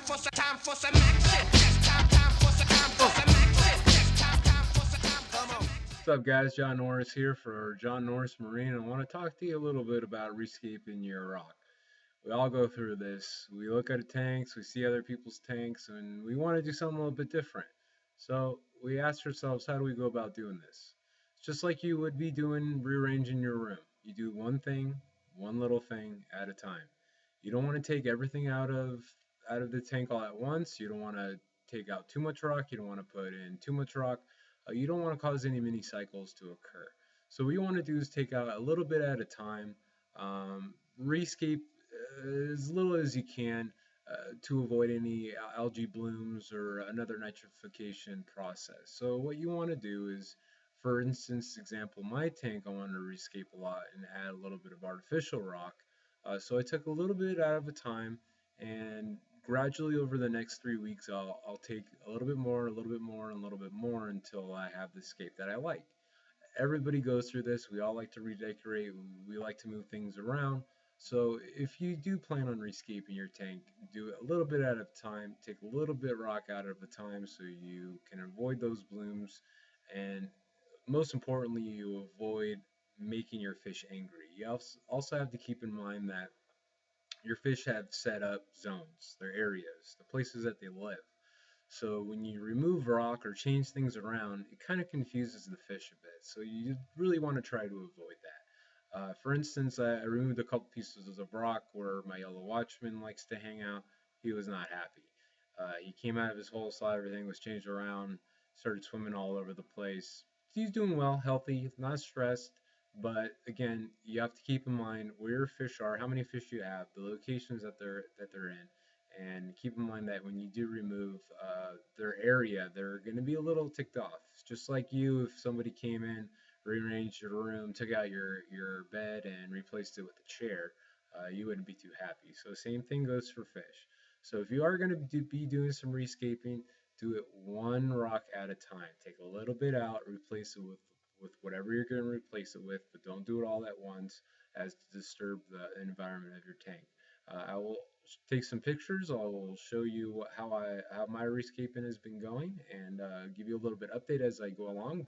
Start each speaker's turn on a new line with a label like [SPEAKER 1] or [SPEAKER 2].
[SPEAKER 1] What's up, guys? John Norris here for John Norris Marine. I want to talk to you a little bit about rescaping your rock. We all go through this. We look at tanks, we see other people's tanks, and we want to do something a little bit different. So we ask ourselves, how do we go about doing this? It's just like you would be doing rearranging your room. You do one thing, one little thing at a time. You don't want to take everything out of the tank all at once. You don't want to take out too much rock. You don't want to put in too much rock. You don't want to cause any mini cycles to occur. So what you want to do is take out a little bit at a time. Rescape as little as you can to avoid any algae blooms or another nitrification process. So what you want to do is, for instance, example, my tank, I wanted to rescape a lot and add a little bit of artificial rock. So I took a little bit out of a time, and gradually over the next 3 weeks, I'll take a little bit more, a little bit more, and a little bit more until I have the scape that I like. Everybody goes through this. We all like to redecorate. We like to move things around. So if you do plan on rescaping your tank, do it a little bit at a time. Take a little bit rock out of a time so you can avoid those blooms, and most importantly, you avoid making your fish angry. You also have to keep in mind that your fish have set up zones, their areas, the places that they live. So when you remove rock or change things around, it kind of confuses the fish a bit. So you really want to try to avoid that. For instance, I removed a couple pieces of rock where my yellow watchman likes to hang out. He was not happy. He came out of his hole, saw everything was changed around, started swimming all over the place. He's doing well, healthy, not stressed. But again, you have to keep in mind where your fish are, how many fish you have, the locations that they're in, and keep in mind that when you do remove their area, they're going to be a little ticked off. It's just like you, if somebody came in, rearranged your room, took out your bed, and replaced it with a chair, you wouldn't be too happy. So same thing goes for fish. So if you are going to be doing some rescaping, do it one rock at a time. Take a little bit out, replace it with whatever you're going to replace it with, but don't do it all at once as to disturb the environment of your tank. I will take some pictures. I will show you how my rescaping has been going and give you a little bit update as I go along.